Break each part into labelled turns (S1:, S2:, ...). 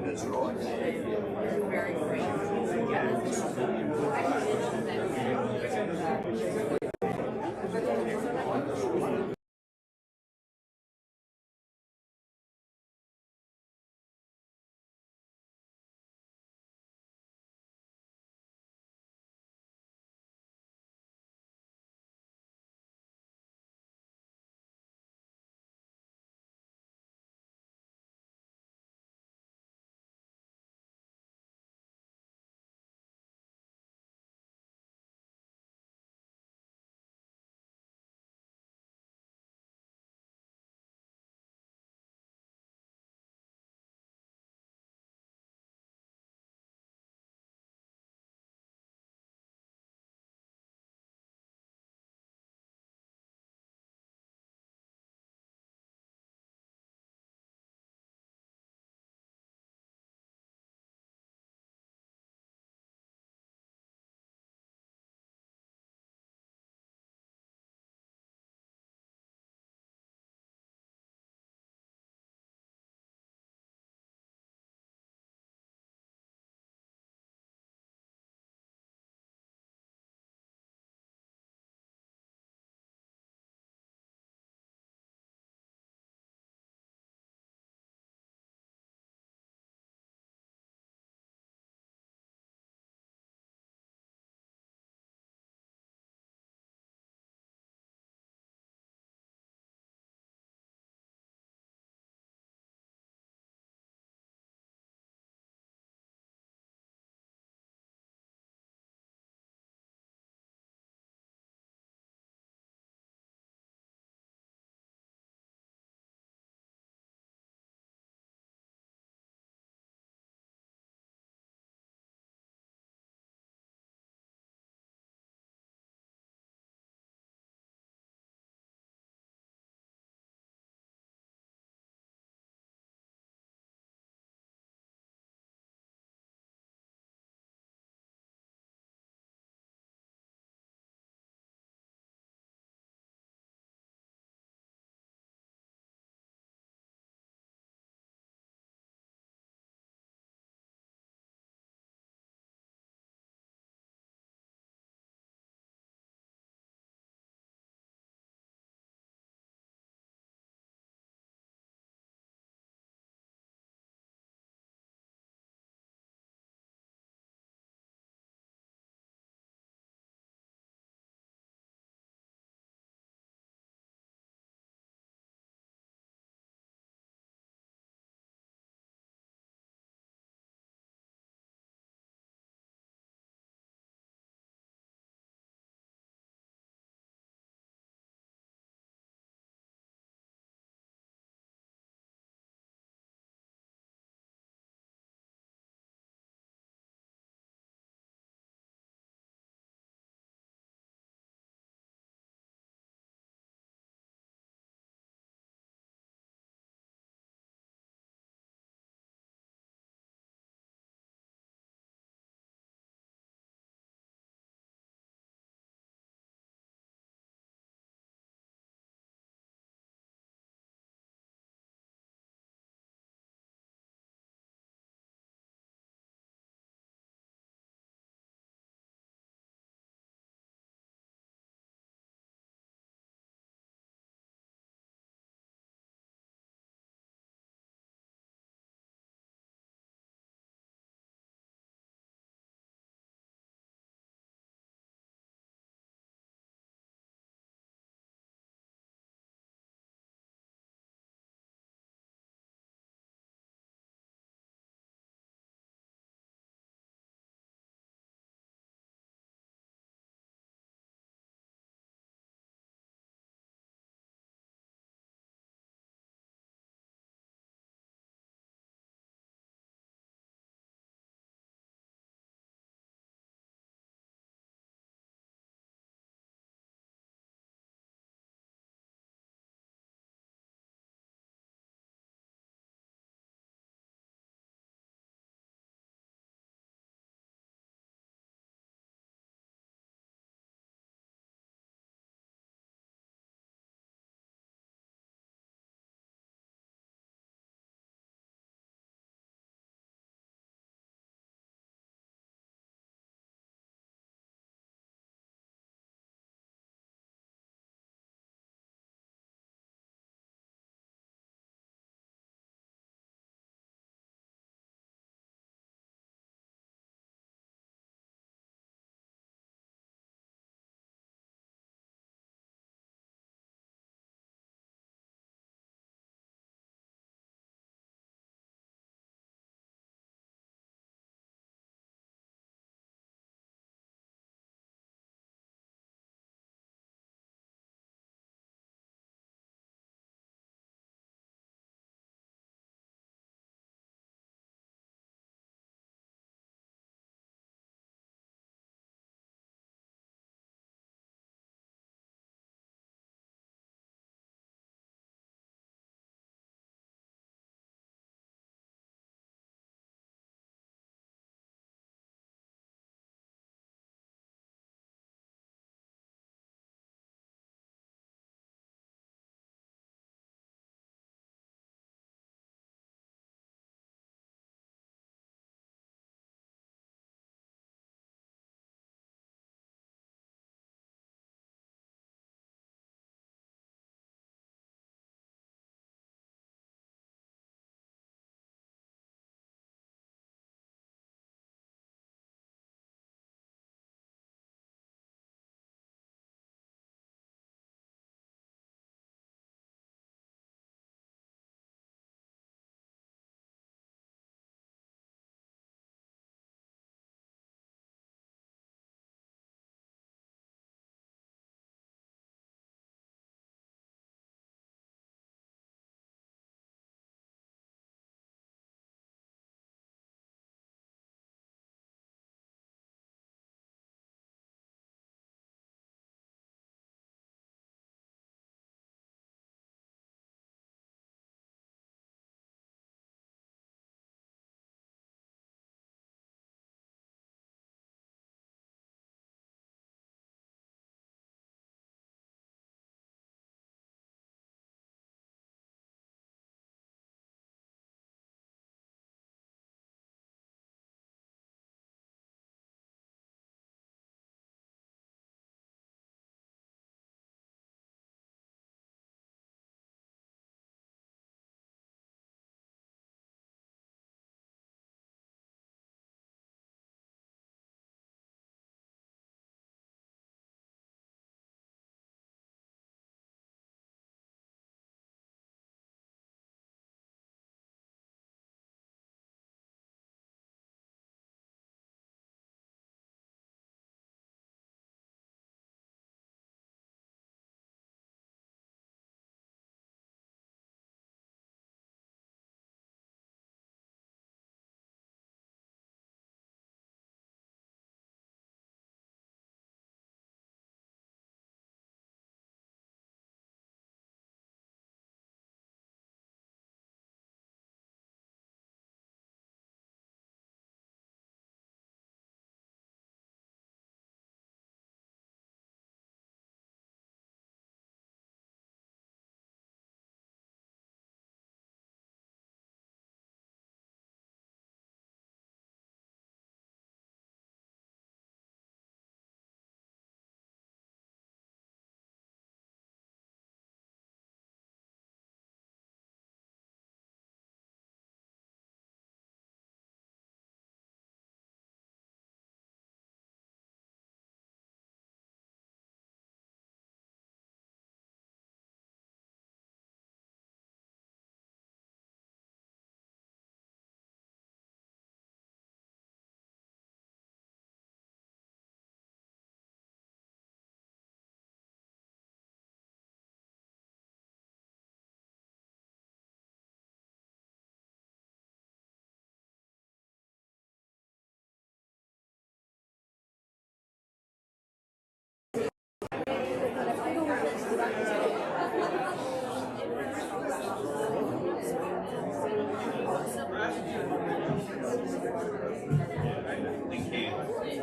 S1: That's right.
S2: Very great.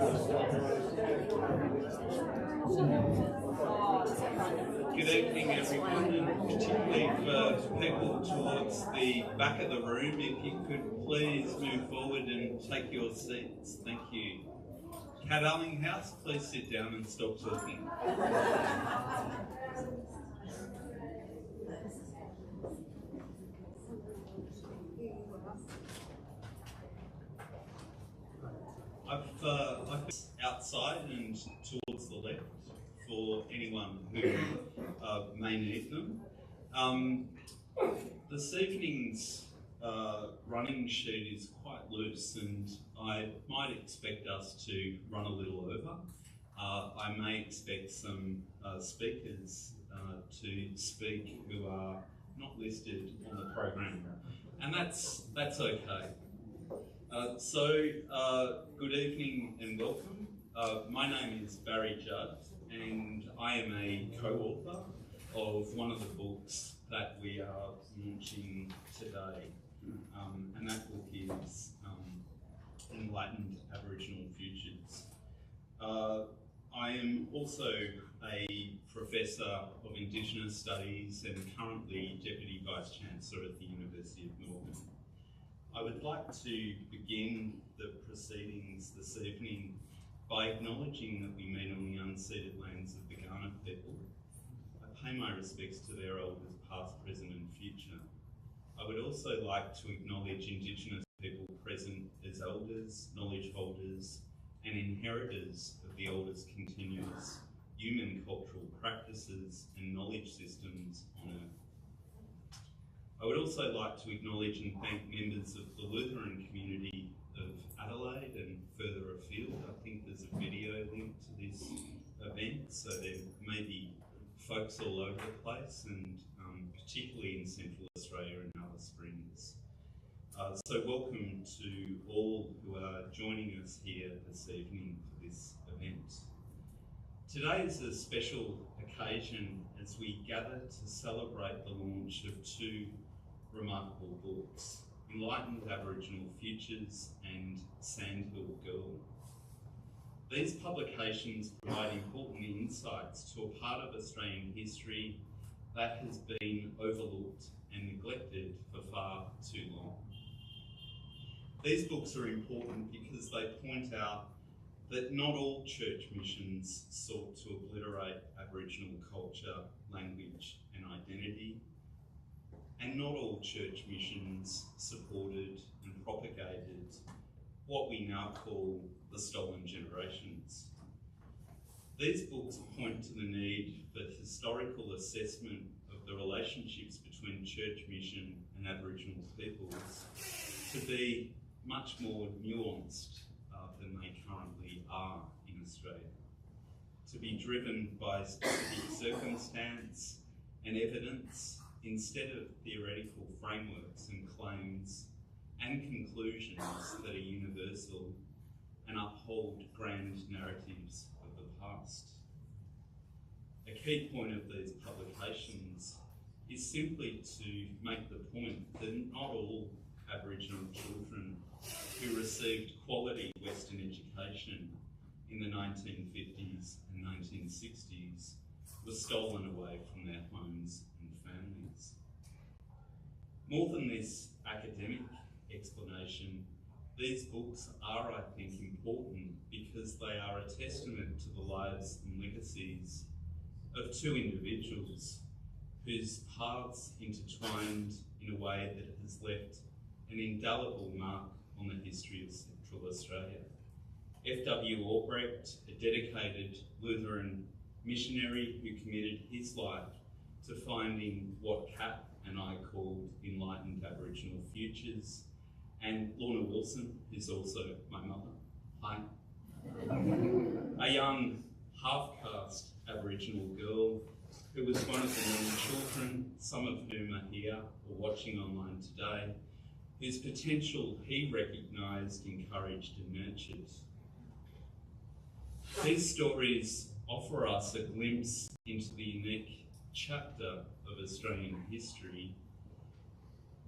S3: Good evening, everyone, and particularly for people towards the back of the room, if you could please move forward and take your seats. Thank you. Kat Ellinghaus, please sit down and stop talking. I've been outside and towards the left for anyone who may need them. This evening's running sheet is quite loose, and I might expect us to run a little over. I may expect some speakers to speak who are not listed on the program, and that's okay. Good evening and welcome. My name is Barry Judd, and I am a co-author of one of the books that we are launching today, and that book is Enlightened Aboriginal Futures. I am also a Professor of Indigenous Studies and currently Deputy Vice-Chancellor at the University of Melbourne. I would like to begin the proceedings this evening by acknowledging that we meet on the unceded lands of the Kaurna people. I pay my respects to their elders past, present and future. I would also like to acknowledge Indigenous people present as elders, knowledge holders and inheritors of the oldest continuous human cultural practices and knowledge systems on earth. I would also like to acknowledge and thank members of the Lutheran community of Adelaide and further afield. I think there's a video linked to this event, so there may be folks all over the place, and particularly in Central Australia and Alice Springs. So welcome to all who are joining us here this evening for this event. Today is a special occasion as we gather to celebrate the launch of two remarkable books, Enlightened Aboriginal Futures and Sandhill Girl. These publications provide important insights to a part of Australian history that has been overlooked and neglected for far too long. These books are important because they point out that not all church missions sought to obliterate Aboriginal culture, language and identity, and not all church missions supported and propagated what we now call the stolen generations. These books point to the need for historical assessment of the relationships between church mission and Aboriginal peoples to be much more nuanced than they currently are in Australia, to be driven by specific circumstance and evidence instead of theoretical frameworks and claims and conclusions that are universal and uphold grand narratives of the past. A key point of these publications is simply to make the point that not all Aboriginal children who received quality Western education in the 1950s and 1960s were stolen away from their homes and families. More than this academic explanation, these books are, I think, important because they are a testament to the lives and legacies of two individuals whose paths intertwined in a way that has left an indelible mark on the history of Central Australia. F.W. Albrecht, a dedicated Lutheran missionary who committed his life to finding what Kat and I called Enlightened Aboriginal Futures, and Lorna Wilson, who's also my mother. Hi. A young half-caste Aboriginal girl who was one of the many children, some of whom are here or watching online today, whose potential he recognised, encouraged and nurtured. These stories offer us a glimpse into the unique chapter of Australian history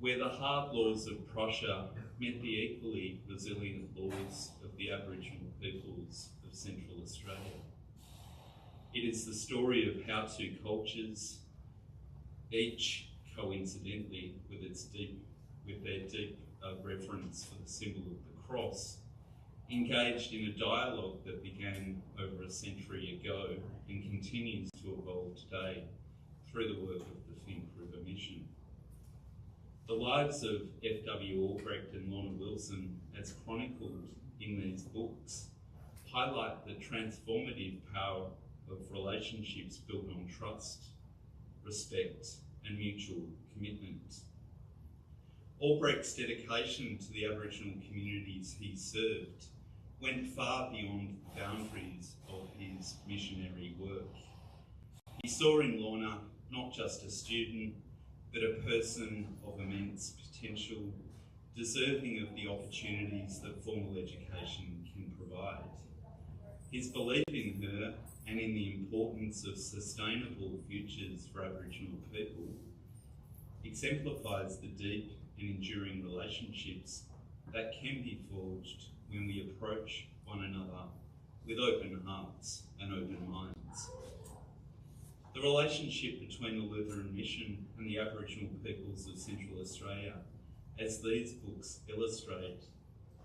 S3: where the hard laws of Prussia met the equally resilient laws of the Aboriginal peoples It is the story of how two cultures, each coincidentally with their deep reverence for the symbol of the cross, engaged in a dialogue that began over a century ago and continues to evolve today through the work of the Finke River Mission. The lives of F.W. Albrecht and Lorna Wilson, as chronicled in these books, highlight the transformative power of relationships built on trust, respect, and mutual commitment. Albrecht's dedication to the Aboriginal communities he served went far beyond the boundaries of his missionary work. He saw in Lorna not just a student, but a person of immense potential, deserving of the opportunities that formal education can provide. His belief in her and in the importance of sustainable futures for Aboriginal people exemplifies the deep and enduring relationships that can be forged when we approach one another with open hearts and open minds. The relationship between the Lutheran Mission and the Aboriginal peoples of Central Australia, as these books illustrate,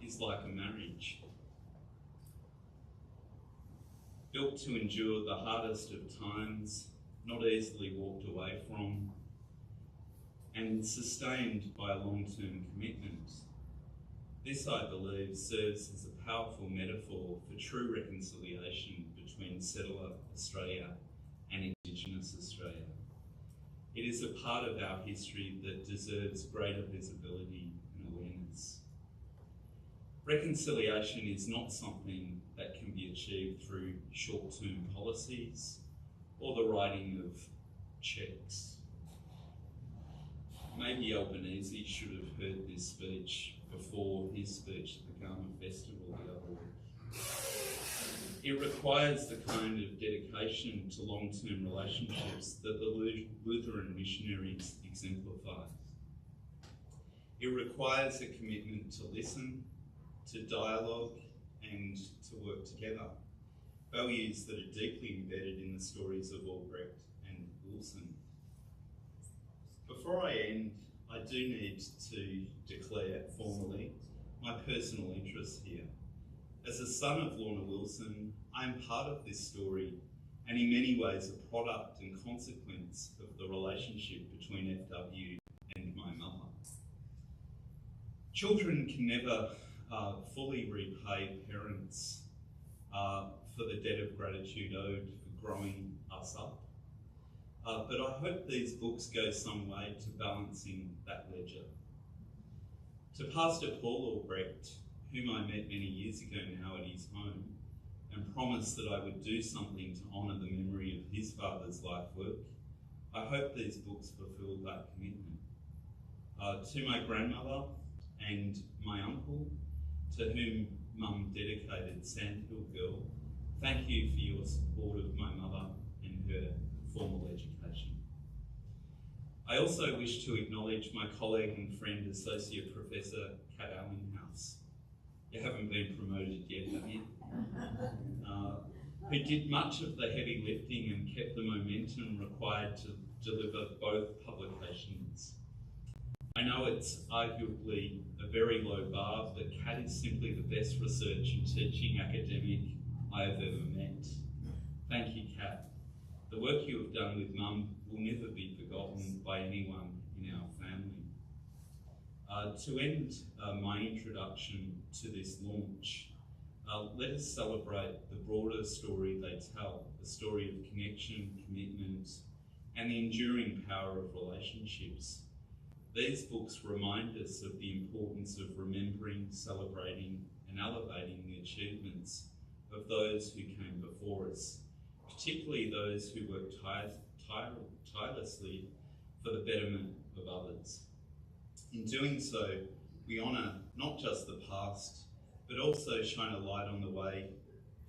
S3: is like a marriage. Built to endure the hardest of times, not easily walked away from, and sustained by a long-term commitment. This, I believe, serves as a powerful metaphor for true reconciliation between settler Australia and Indigenous Australia. It is a part of our history that deserves greater visibility and awareness. Reconciliation is not something that can be achieved through short-term policies or the writing of cheques. Maybe Albanese should have heard this speech before his speech at the Garma Festival the other week. It requires the kind of dedication to long-term relationships that the Lutheran missionaries exemplify. It requires a commitment to listen, to dialogue, and to work together, values that are deeply embedded in the stories of Albrecht and Wilson. Before I end, I do need to declare formally my personal interest here. As a son of Lorna Wilson, I am part of this story and in many ways a product and consequence of the relationship between FW and my mother. Children can never fully repay parents for the debt of gratitude owed for growing us up. But I hope these books go some way to balancing that ledger. To Pastor Paul Albrecht, whom I met many years ago now at his home, and promised that I would do something to honour the memory of his father's life work, I hope these books fulfil that commitment. To my grandmother and my uncle, to whom Mum dedicated Sandhill Girl, thank you for your support of my mother and her formal education. I also wish to acknowledge my colleague and friend, Associate Professor Ellinghaus. You haven't been promoted yet, have you? Who did much of the heavy lifting and kept the momentum required to deliver both publications. I know it's arguably a very low bar, but Kat is simply the best research and teaching academic I have ever met. Thank you, Kat. The work you have done with Mum will never be forgotten by anyone in our family. To end my introduction to this launch, let us celebrate the broader story they tell, the story of connection, commitment, and the enduring power of relationships. These books remind us of the importance of remembering, celebrating, and elevating the achievements of those who came before us, particularly those who worked tirelessly for the betterment of others. In doing so, we honour not just the past, but also shine a light on the way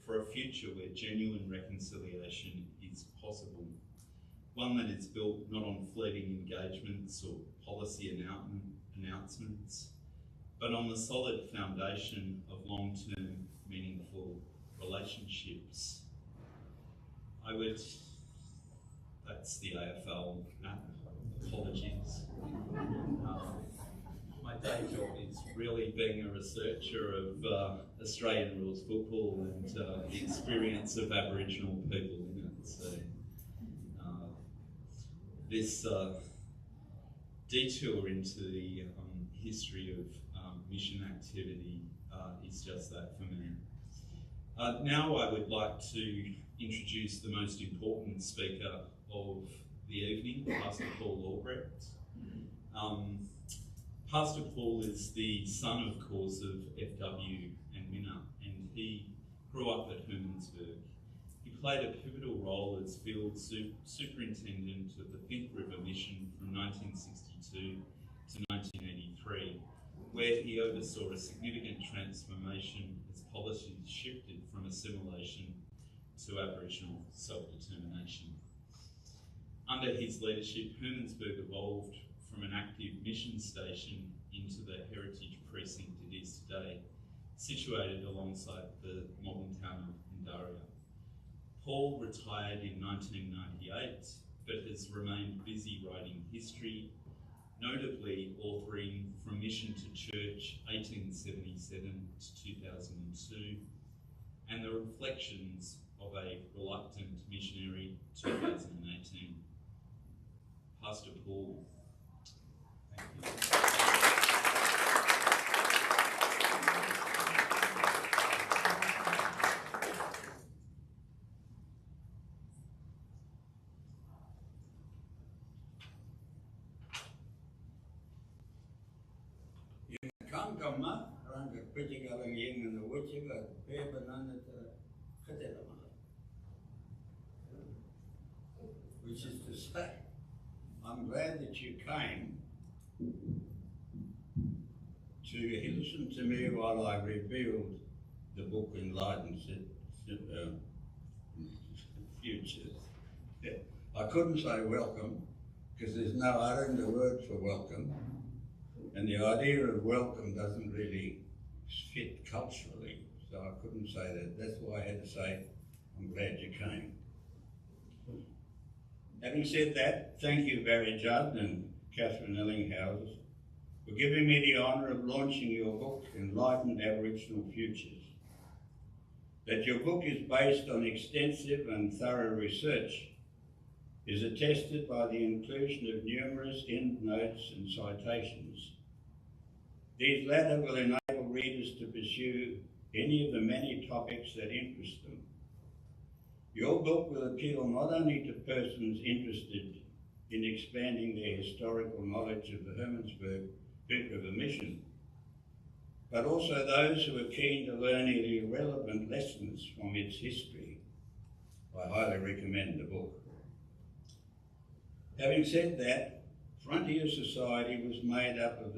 S3: for a future where genuine reconciliation is possible. One that is built not on fleeting engagements or policy announcements, but on the solid foundation of long-term, meaningful relationships. That's the AFL app, apologies. My day job is really being a researcher of Australian rules football and the experience of Aboriginal people in it. So this detour into the history of mission activity is just that for me. Now I would like to introduce the most important speaker of the evening, Pastor Paul Albrecht. Pastor Paul is the son, of course, of F.W. and Minna, and he grew up at Hermannsburg. He played a pivotal role as field superintendent of the Finke River Mission from 1962 to 1983, where he oversaw a significant transformation as policies shifted from assimilation to Aboriginal self-determination. Under his leadership, Hermannsburg evolved from an active mission station into the heritage precinct it is today, situated alongside the modern town of Indaria. Paul retired in 1998, but has remained busy writing history, notably authoring From Mission to Church 1877 to 2002, and The Reflections of a Reluctant Missionary 2018. Pastor Paul, thank you.
S1: Kankama, around the critical and yin and the witching, a paper none at the Katerama. Which is to say, I'm glad that you came to listen to me while I revealed the book Enlightened Futures. I couldn't say welcome, because there's no other in the word for welcome. And the idea of welcome doesn't really fit culturally, so I couldn't say that. That's why I had to say, I'm glad you came. Having said that, thank you, Barry Judd and Katherine Ellinghaus, for giving me the honour of launching your book, Enlightened Aboriginal Futures. That your book is based on extensive and thorough research is attested by the inclusion of numerous endnotes and citations. These latter will enable readers to pursue any of the many topics that interest them. Your book will appeal not only to persons interested in expanding their historical knowledge of the Hermannsburg Finke River Mission, but also those who are keen to learn any relevant lessons from its history. I highly recommend the book. Having said that, Frontier Society was made up of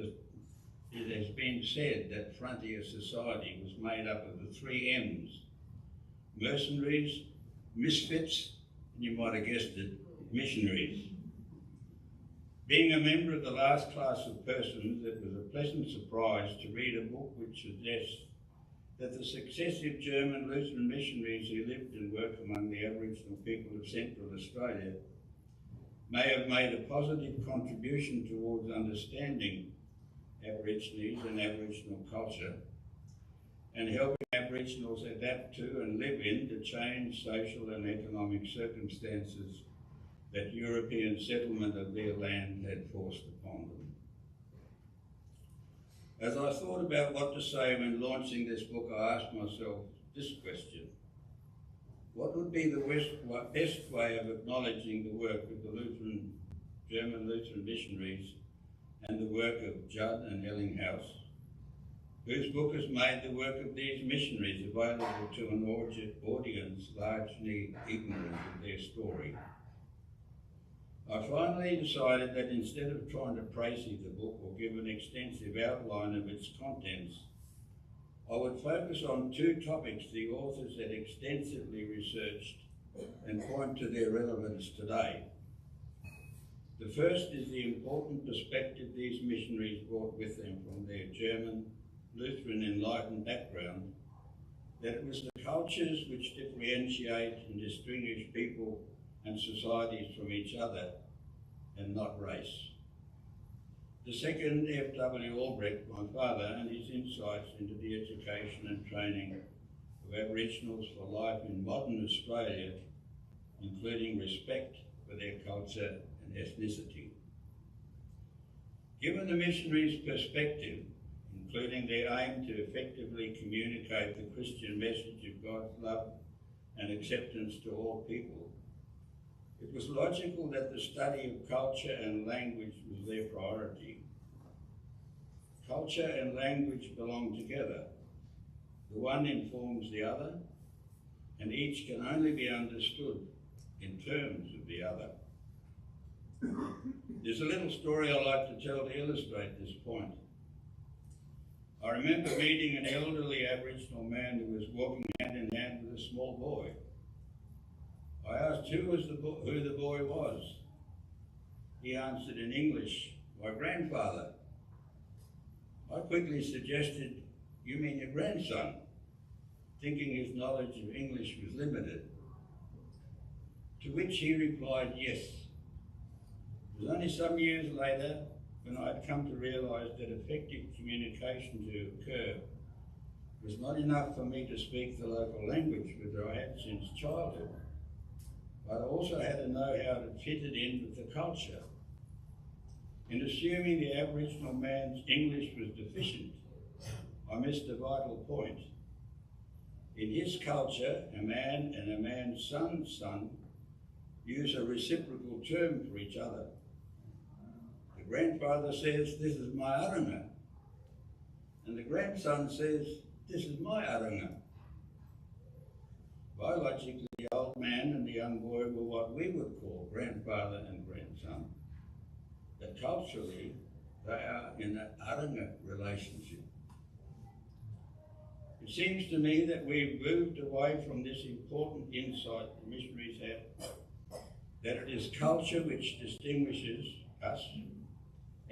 S1: it has been said that Frontier Society was made up of the 3 M's: mercenaries, misfits, and you might have guessed it, missionaries. Being a member of the last class of persons, it was a pleasant surprise to read a book which suggests that the successive German Lutheran missionaries who lived and worked among the Aboriginal people of Central Australia may have made a positive contribution towards understanding Aborigines and Aboriginal culture and helping Aboriginals adapt to and live in the changed social and economic circumstances that European settlement of their land had forced upon them. As I thought about what to say when launching this book, I asked myself this question: what would be the best way of acknowledging the work of the German Lutheran missionaries and the work of Judd and Ellinghaus, whose book has made the work of these missionaries available to an audience largely ignorant of their story? I finally decided that instead of trying to précis the book or give an extensive outline of its contents, I would focus on 2 topics the authors had extensively researched and point to their relevance today. The first is the important perspective these missionaries brought with them from their German Lutheran enlightened background that it was the cultures which differentiate and distinguish people and societies from each other, and not race. The second, F.W. Albrecht, my father, and his insights into the education and training of Aboriginals for life in modern Australia, including respect for their culture and ethnicity. Given the missionaries' perspective, including their aim to effectively communicate the Christian message of God's love and acceptance to all people, it was logical that the study of culture and language was their priority. Culture and language belong together. The one informs the other, and each can only be understood in terms of the other. There's a little story I like to tell to illustrate this point. I remember meeting an elderly Aboriginal man who was walking hand in hand with a small boy. I asked who the boy was. He answered in English, "My grandfather." I quickly suggested, "You mean your grandson?" thinking his knowledge of English was limited. To which he replied, "Yes." It was only some years later when I had come to realise that effective communication to occur was not enough for me to speak the local language which I had since childhood, but I also had to know how to fit it in with the culture. In assuming the Aboriginal man's English was deficient, I missed a vital point. In his culture, a man and a man's son's son use a reciprocal term for each other. The grandfather says, "This is my aranga," and the grandson says, "This is my aranga." Biologically, the old man and the young boy were what we would call grandfather and grandson, but culturally, they are in an aranga relationship. It seems to me that we've moved away from this important insight the missionaries had, that it is culture which distinguishes us,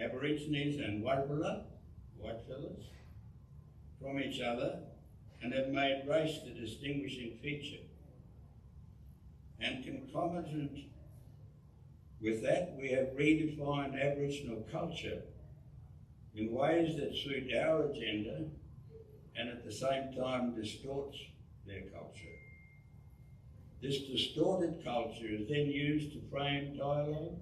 S1: Aborigines and whitefellas, from each other, and have made race the distinguishing feature. And concomitant with that, we have redefined Aboriginal culture in ways that suit our agenda and at the same time distorts their culture. This distorted culture is then used to frame dialogue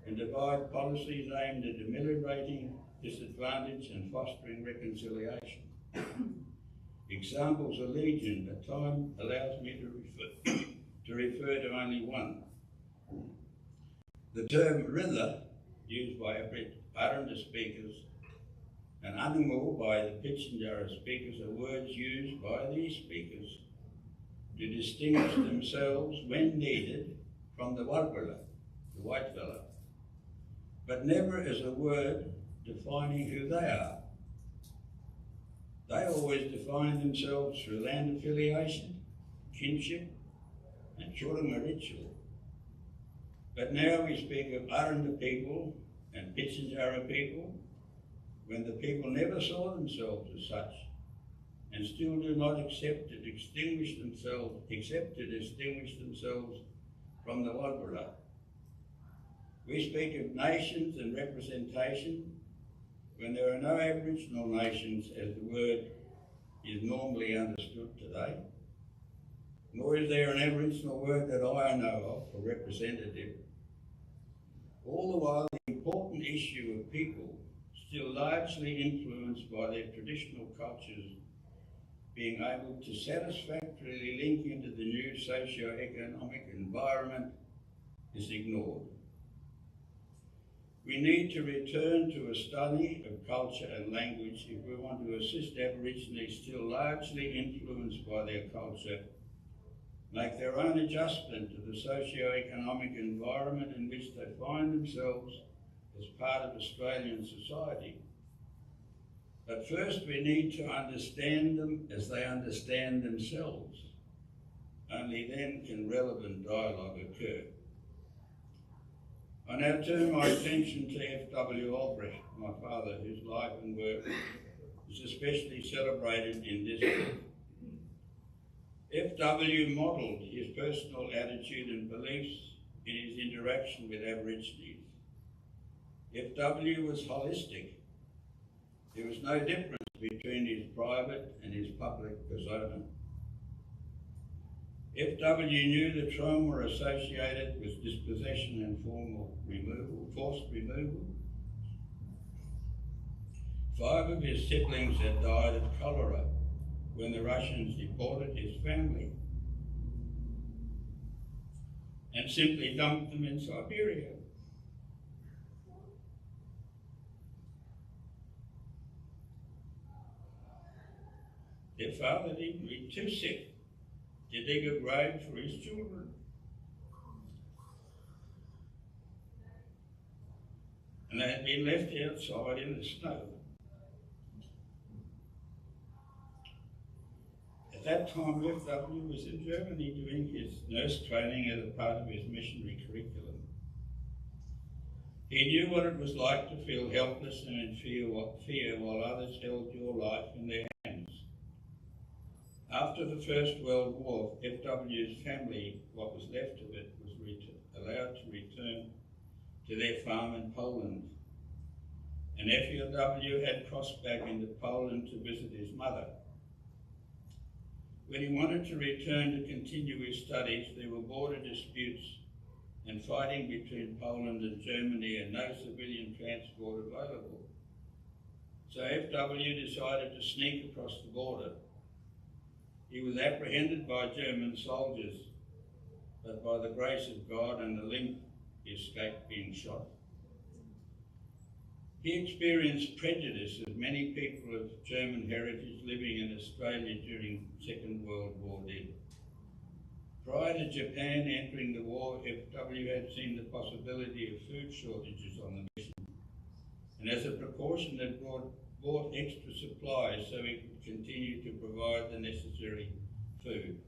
S1: and devise policies aimed at ameliorating disadvantage and fostering reconciliation. Examples are legion, but time allows me to refer to only one. The term rither, used by Aranda speakers, and animal by the Pitjantjatjara speakers, are words used by these speakers to distinguish themselves when needed from the Wargwala, the white fella, but never as a word defining who they are. They always define themselves through land affiliation, kinship, and churanga ritual. But now we speak of Aranda people and Pitjantjatjara people when the people never saw themselves as such and still do not accept to distinguish themselves from the Wargwala. We speak of nations and representation when there are no Aboriginal nations as the word is normally understood today, nor is there an Aboriginal word that I know of for representative. All the while, the important issue of people, still largely influenced by their traditional cultures, being able to satisfactorily link into the new socio-economic environment, is ignored. We need to return to a study of culture and language if we want to assist Aborigines still largely influenced by their culture make their own adjustment to the socio-economic environment in which they find themselves as part of Australian society. But first we need to understand them as they understand themselves. Only then can relevant dialogue occur. I now turn my attention to F.W. Albrecht, my father, whose life and work is especially celebrated in this book. F.W. modelled his personal attitude and beliefs in his interaction with Aborigines. F.W. was holistic. There was no difference between his private and his public persona. F.W. knew the trauma associated with dispossession and forced removal. 5 of his siblings had died of cholera when the Russians deported his family and simply dumped them in Siberia. Their father didn't be too sick to dig a grave for his children. And they had been left outside in the snow. At that time, F.W. was in Germany doing his nurse training as a part of his missionary curriculum. He knew what it was like to feel helpless and in fear while others held your life in their hands. After the First World War, F.W.'s family, what was left of it, was allowed to return to their farm in Poland. And F.W. had crossed back into Poland to visit his mother. When he wanted to return to continue his studies, there were border disputes and fighting between Poland and Germany and no civilian transport available. So F.W. decided to sneak across the border. He was apprehended by German soldiers, but by the grace of God and the link, he escaped being shot. He experienced prejudice as many people of German heritage living in Australia during the Second World War did. Prior to Japan entering the war, F.W. had seen the possibility of food shortages on the mission, and as a precaution had bought extra supplies so he could continue to provide the necessary food,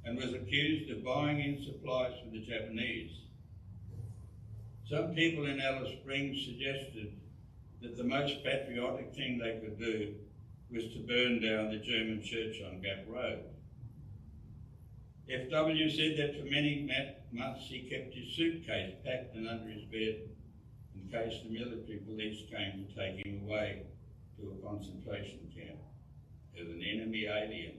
S1: and was accused of buying in supplies for the Japanese. Some people in Alice Springs suggested that the most patriotic thing they could do was to burn down the German church on Gap Road. F.W. said that for many months he kept his suitcase packed and under his bed in case the military police came to take him away to a concentration camp as an enemy alien.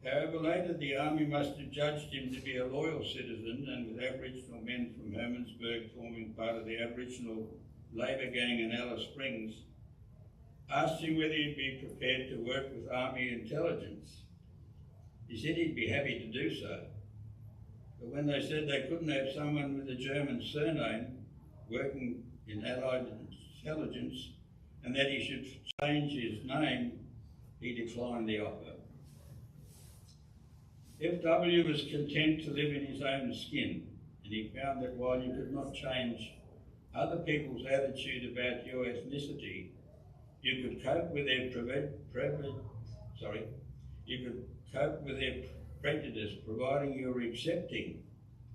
S1: However, later the army must have judged him to be a loyal citizen, and with Aboriginal men from Hermannsburg forming part of the Aboriginal Labour gang in Alice Springs, asked him whether he'd be prepared to work with Army intelligence. He said he'd be happy to do so. But when they said they couldn't have someone with a German surname working in Allied intelligence and that he should change his name, he declined the offer. F.W. was content to live in his own skin, and he found that while you could not change other people's attitude about your ethnicity, you could cope with their prejudice, providing you were accepting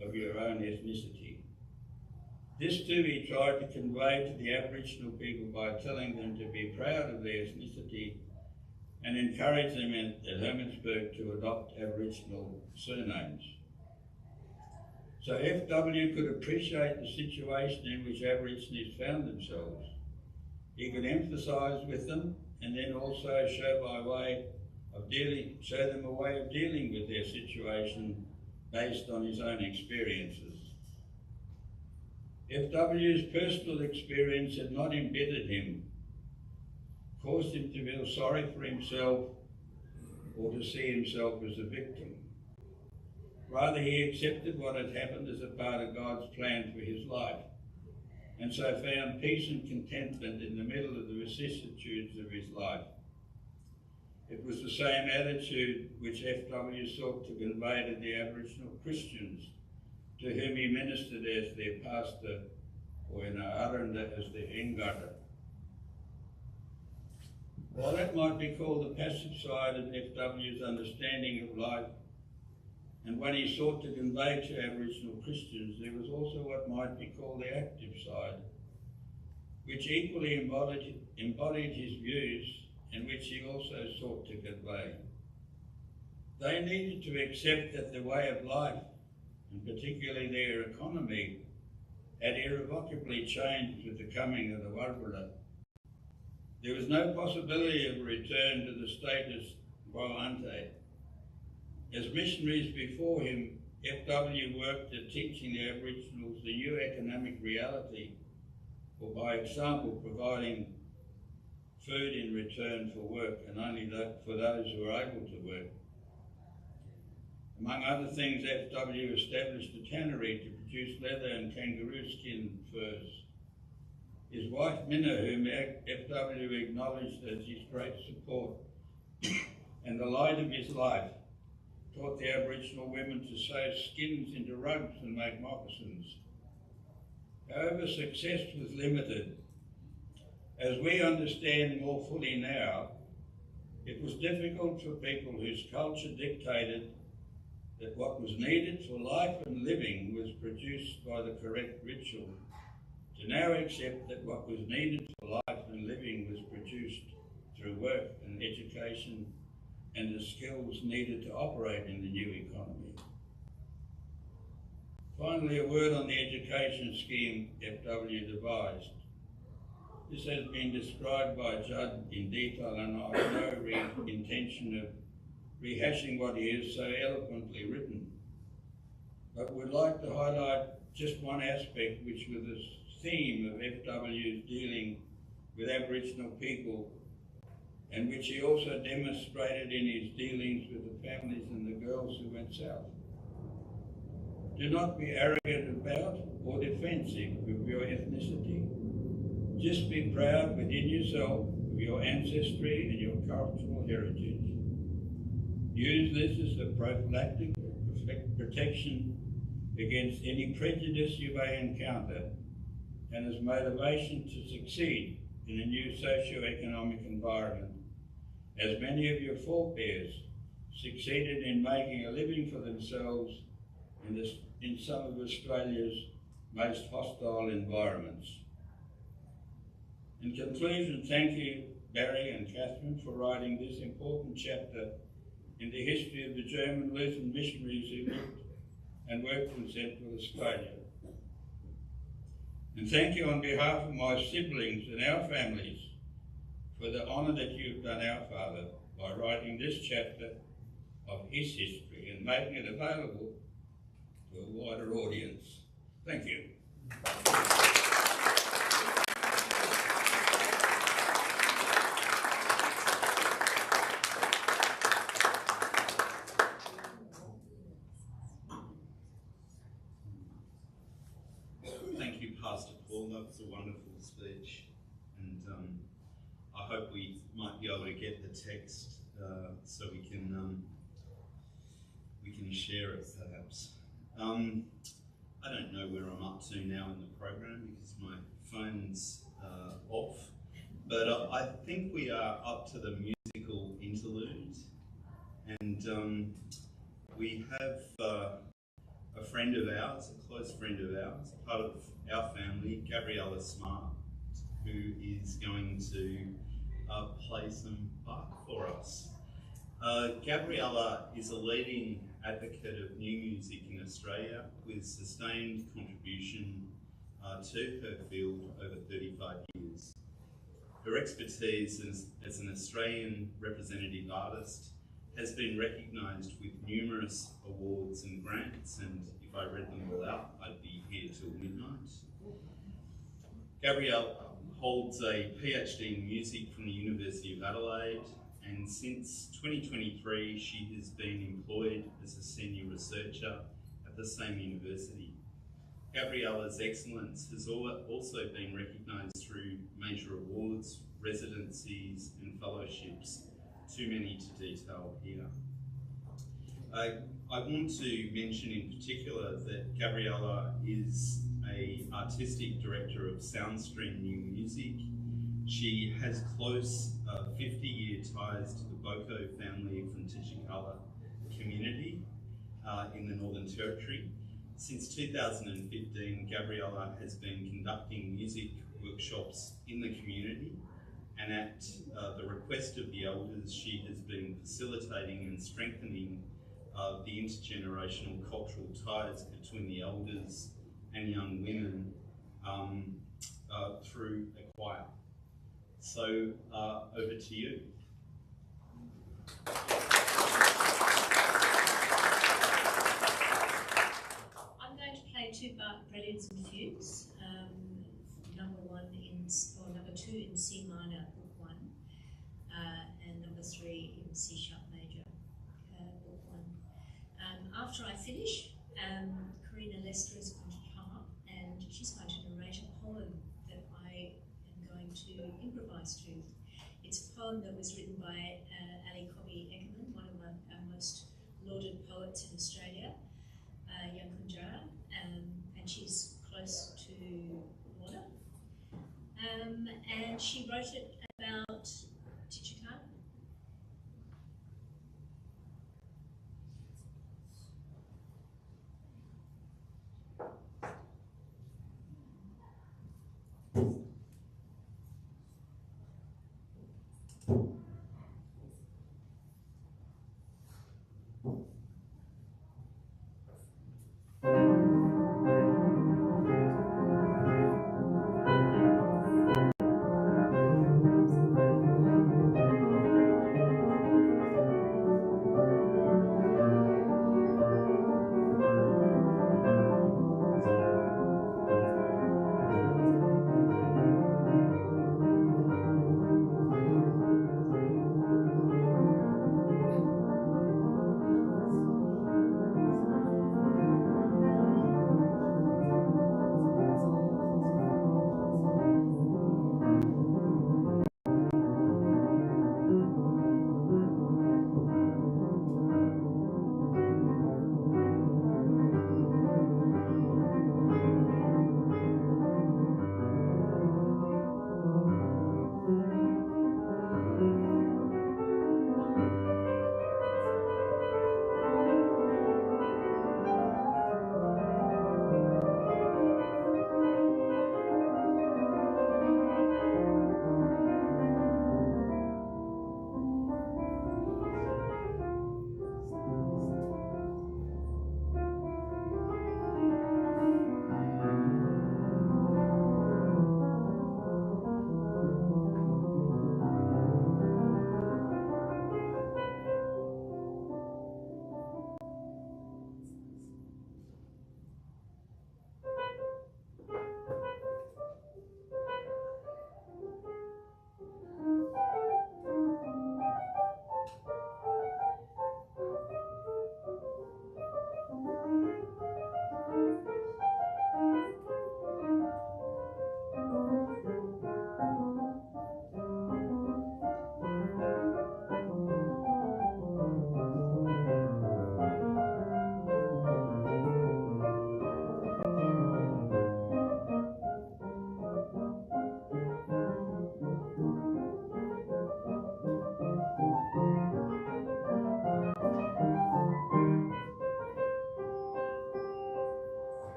S1: of your own ethnicity. This too he tried to convey to the Aboriginal people by telling them to be proud of their ethnicity and encourage them at Hermannsburg to adopt Aboriginal surnames. So F.W. could appreciate the situation in which Aborigines found themselves. He could emphasise with them and then also show them a way of dealing with their situation based on his own experiences. F.W.'s personal experience had not embittered him, caused him to feel sorry for himself or to see himself as a victim. Rather, he accepted what had happened as a part of God's plan for his life, and so found peace and contentment in the middle of the vicissitudes of his life. It was the same attitude which F.W. sought to convey to the Aboriginal Christians to whom he ministered as their pastor, or in Aranda as their Engata. While that might be called the passive side of F.W.'s understanding of life, and when he sought to convey to Aboriginal Christians, there was also what might be called the active side, which equally embodied his views and which he also sought to convey. They needed to accept that their way of life, and particularly their economy, had irrevocably changed with the coming of the Warrala. There was no possibility of a return to the status quo ante. As missionaries before him, F.W. worked at teaching the Aboriginals the new economic reality, or by example providing food in return for work, and only for those who are able to work. Among other things, F.W. established a tannery to produce leather and kangaroo skin furs. His wife Minna, whom F.W. acknowledged as his great support and the light of his life, taught the Aboriginal women to sew skins into rugs and make moccasins. However, success was limited. As we understand more fully now, it was difficult for people whose culture dictated that what was needed for life and living was produced by the correct ritual, to now accept that what was needed for life and living was produced through work and education and the skills needed to operate in the new economy. Finally, a word on the education scheme F.W. devised. This has been described by Judd in detail, and I have no intention of rehashing what he has so eloquently written, but would like to highlight just one aspect which was the theme of F.W.'s dealing with Aboriginal people, and which he also demonstrated in his dealings with the families and the girls who went south. Do not be arrogant about or defensive of your ethnicity. Just be proud within yourself of your ancestry and your cultural heritage. Use this as a prophylactic protection against any prejudice you may encounter and as motivation to succeed in a new socio-economic environment, as many of your forebears succeeded in making a living for themselves in some of Australia's most hostile environments. In conclusion, thank you, Barry and Katherine, for writing this important chapter in the history of the German Lutheran missionaries who lived and worked in Central Australia. And thank you on behalf of my siblings and our families for the honour that you've done our father by writing this chapter of his history and making it available to a wider audience. Thank you.
S3: Thank you, Pastor Paul. That was a wonderful speech, and I hope we might be able to get the text so we can share it, perhaps. I don't know where I'm up to now in the program because my phone's off, but I think we are up to the musical interlude, and we have a friend of ours, a close friend of ours, part of our family, Gabriella Smart, who is going to play some Bach for us. Gabriella is a leading advocate of new music in Australia with sustained contribution to her field over 35 years. Her expertise as an Australian representative artist has been recognised with numerous awards and grants, and if I read them all out, I'd be here till midnight. Gabrielle holds a PhD in music from the University of Adelaide, and since 2023 she has been employed as a senior researcher at the same university. Gabriella's excellence has also been recognised through major awards, residencies and fellowships, too many to detail here. I want to mention in particular that Gabriella is an artistic director of Soundstream New Music. She has close 50-year ties to the Boko family from Tachikala community in the Northern Territory. Since 2015, Gabriella has been conducting music workshops in the community and at the request of the elders, she has been facilitating and strengthening the intergenerational cultural ties between the elders and young women through a choir. So over to you.
S4: I'm going to play two preludes and fugues. Number 2 in C minor, book 1, and number 3 in C sharp major, book 1. After I finish, Karina Lester is going to come up and she's going to narrate a poem that I am going to improvise to. It's a poem that was written by Ali Cobby Eckermann, one of our most lauded poets in Australia, Yankunytjatjara, and she's close to Lorna. And she wrote it about Tijikar.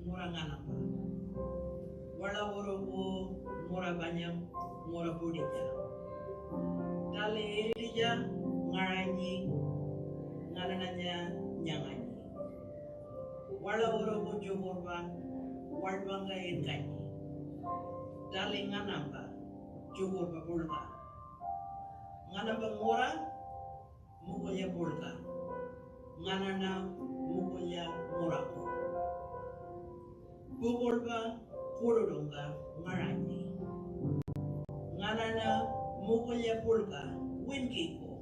S5: Moranganapa. Wala worobo mora banyam mora bodija. Dale erija ngaranyi ngarananya nyanganyi. Wala worobo jogorba walbanga enkanyi. Dale nganamba jogorba bolga. Nganamba mora mukolya bolga. Nganana mukolya morako. Bugolba Kurudunga Marani Nganana Mukolya Pulka Winkiko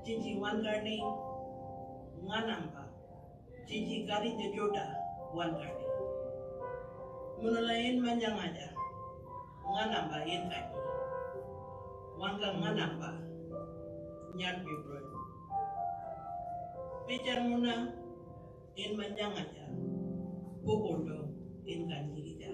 S5: Gigi Wangarni Nganamba Gigi Gari de Joda Wangarni Munulain Manyangaja Nganamba Yenkani Wanga Nganamba Nyan Bibron Pijar Muna in Manyangaja Bogoldo in Kanjirida.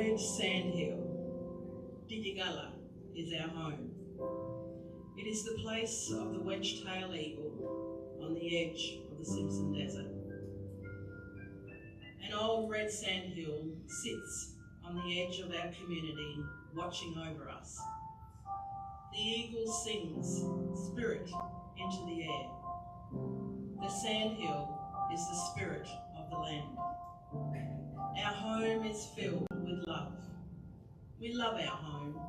S5: red sandhill, Digigala, is our home. It is the place of the wedge-tailed eagle on the edge of the Simpson Desert. An old red sandhill sits on the edge of our community, watching over us. The eagle sings spirit into the air. The sandhill is the spirit of the land. Our home is filled with love. We love our home.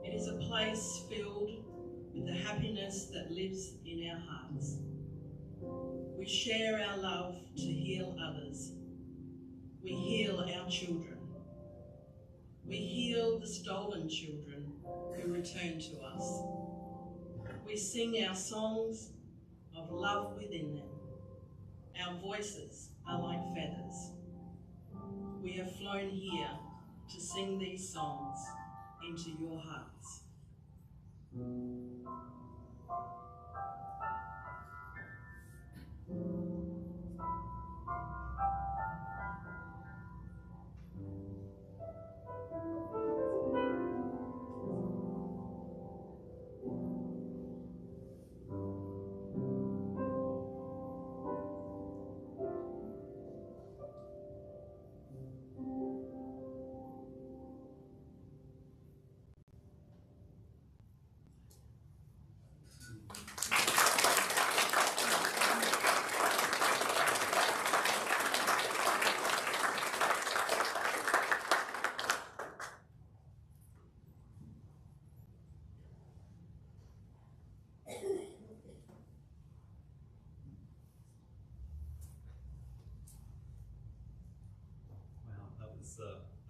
S5: It is a place filled with the happiness that lives in our hearts. We share our love to heal others. We heal our children. We heal the stolen children who return to us. We sing our songs of love within them. Our voices are like feathers. We have flown here to sing these songs into your hearts.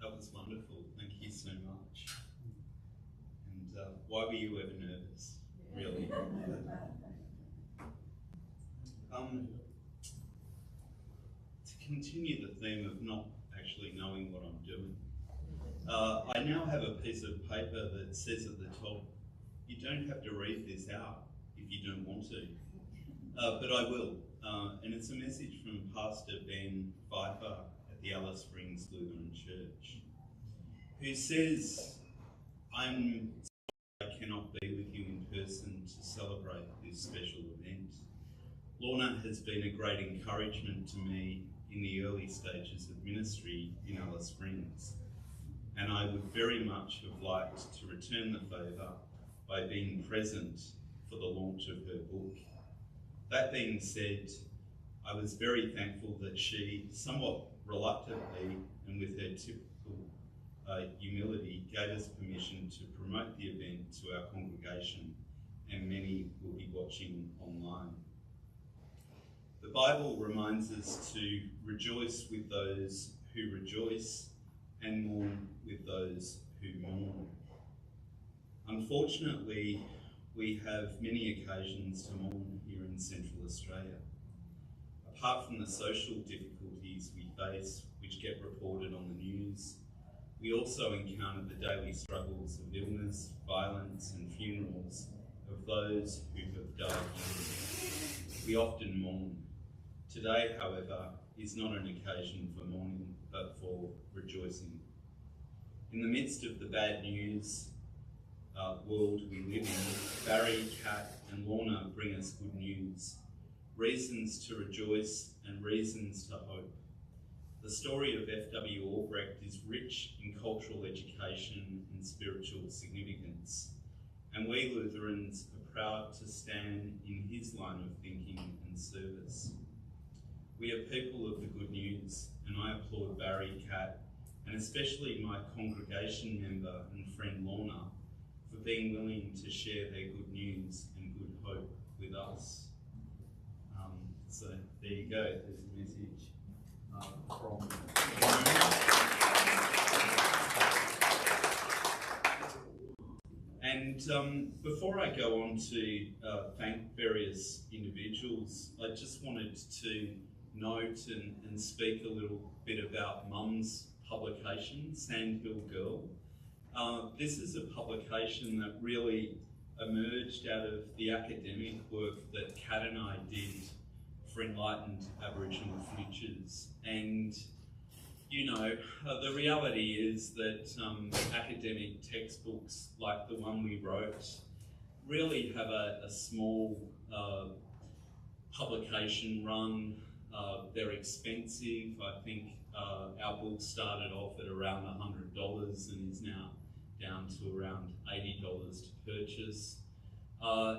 S3: That was wonderful. Thank you so much. And why were you ever nervous? Really? To continue the theme of not actually knowing what I'm doing, I now have a piece of paper that says at the top, you don't have to read this out if you don't want to, but I will. And it's a message from Pastor Ben Pfeiffer at the Alice Springs Lutheran Church, who says, I cannot be with you in person to celebrate this special event. Lorna has been a great encouragement to me in the early stages of ministry in Alice Springs, and I would very much have liked to return the favour by being present for the launch of her book. That being said, I was very thankful that she, somewhat reluctantly and with her typical humility, gave us permission to promote the event to our congregation, and many will be watching online. The Bible reminds us to rejoice with those who rejoice and mourn with those who mourn. Unfortunately, we have many occasions to mourn here in Central Australia. Apart from the social difficulties we face, which get reported on the news, we also encounter the daily struggles of illness, violence and funerals of those who have died young. We often mourn. Today, however, is not an occasion for mourning, but for rejoicing. In the midst of the bad news world we live in, Barry, Kat and Lorna bring us good news, reasons to rejoice and reasons to hope. The story of F.W. Albrecht is rich in cultural education and spiritual significance, and we Lutherans are proud to stand in his line of thinking and service. We are people of the good news, and I applaud Barry, Kat, and especially my congregation member and friend Lorna for being willing to share their good news and good hope with us. So there you go, there's a message from And before I go on to thank various individuals, I just wanted to note and speak a little bit about Mum's publication, Sandhill Girl. This is a publication that really emerged out of the academic work that Kat and I did for Enlightened Aboriginal Futures. And the reality is that academic textbooks like the one we wrote really have a small publication run. They're expensive. I think our book started off at around $100 and is now down to around $80 to purchase.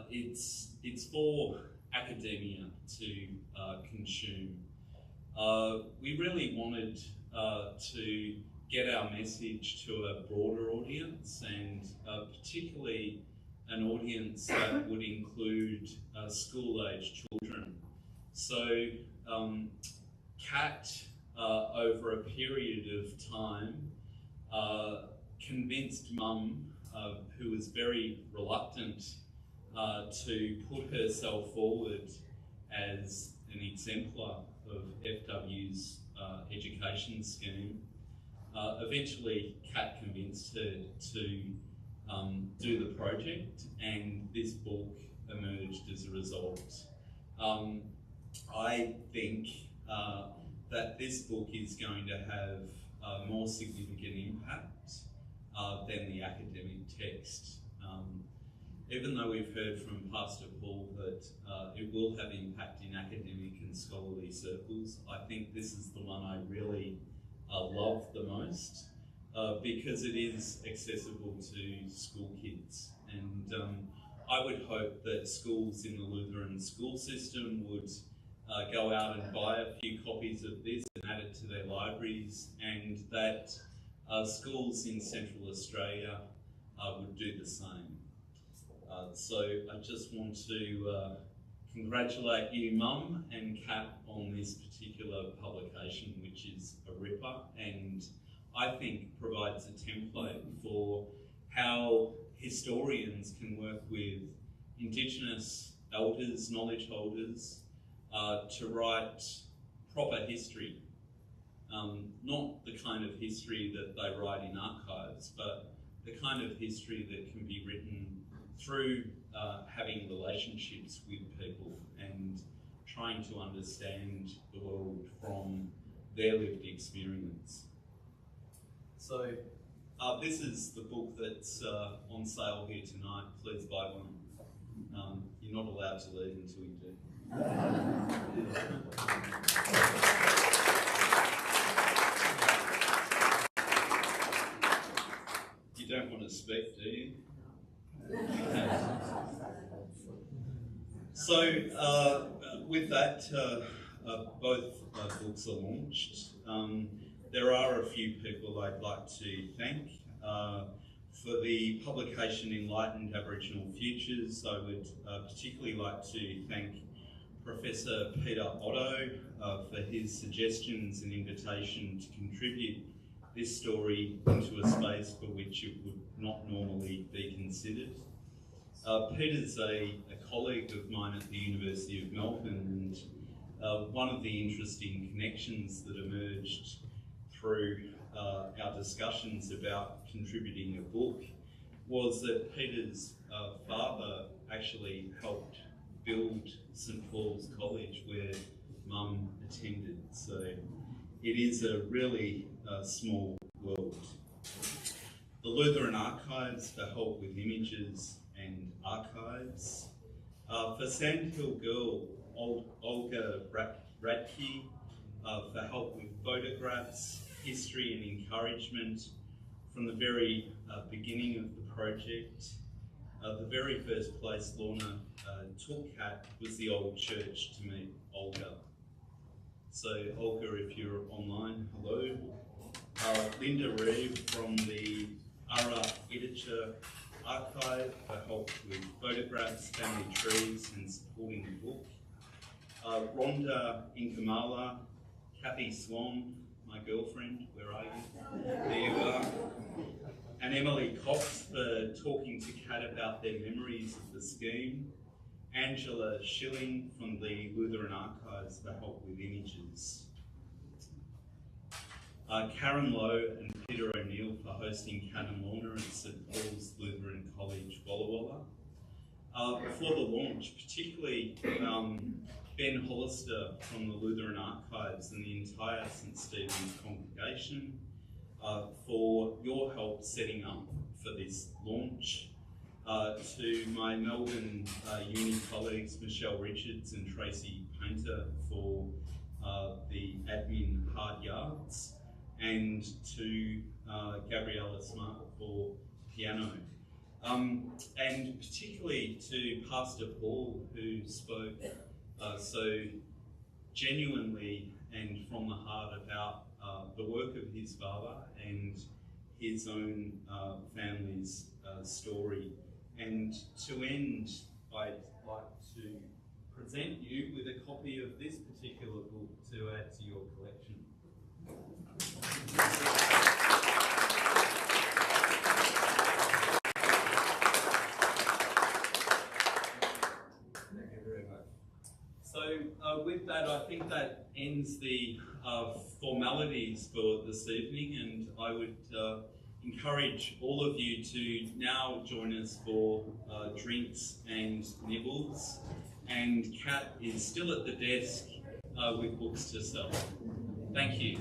S3: It's for academia to consume. We really wanted to get our message to a broader audience, and particularly an audience that would include school-age children. So Kat, over a period of time, convinced Mum, who was very reluctant to put herself forward as an exemplar of FW's education scheme. Eventually, Kat convinced her to do the project, and this book emerged as a result. I think that this book is going to have a more significant impact than the academic text. Even though we've heard from Pastor Paul that it will have impact in academic and scholarly circles, I think this is the one I really love the most because it is accessible to school kids. And I would hope that schools in the Lutheran school system would go out and buy a few copies of this and add it to their libraries, and that schools in Central Australia would do the same. So I just want to congratulate you, Mum and Kat, on this particular publication, which is a ripper, and I think provides a template for how historians can work with Indigenous elders, knowledge holders, to write proper history. Not the kind of history that they write in archives, but the kind of history that can be written through having relationships with people and trying to understand the world from their lived experience. So this is the book that's on sale here tonight. Please buy one. You're not allowed to leave until you do. You don't want to speak, do you? So with that, both books are launched. There are a few people I'd like to thank. For the publication Enlightened Aboriginal Futures, I would particularly like to thank Professor Peter Otto for his suggestions and invitation to contribute this story into a space for which it would not normally be considered. Peter's a colleague of mine at the University of Melbourne, and one of the interesting connections that emerged through our discussions about contributing a book was that Peter's father actually helped build St Paul's College where Mum attended. So it is a really small world. The Lutheran Archives for help with images and archives. For Sandhill Girl, Olga Radke for help with photographs, history and encouragement from the very beginning of the project. The very first place Lorna took Kat was the old church to meet Olga. So Olga, if you're online, hello. Linda Reeve from the Ara Editure Archive for help with photographs, family trees and supporting the book. Rhonda Inkamala, Kathy Swan, my girlfriend, where are you? There you are. And Emily Cox for talking to Kat about their memories of the scheme. Angela Schilling from the Lutheran Archives for help with images. Karen Lowe and Peter O'Neill for hosting Kat and Lorna at St Paul's Lutheran College, Walla Walla. Before the launch, particularly Ben Hollister from the Lutheran Archives and the entire St Stephen's congregation for your help setting up for this launch. To my Melbourne uni colleagues, Michelle Richards and Tracy Painter, for the admin hard yards, and to Gabriella Smart for piano. And particularly to Pastor Paul, who spoke so genuinely and from the heart about the work of his father and his own family's story. And to end, I'd like to present you with a copy of this particular book to add to your collection.
S1: Thank you very much.
S3: So with that, I think that ends the formalities for this evening, and I would encourage all of you to now join us for drinks and nibbles. And Kat is still at the desk with books to sell. Thank you.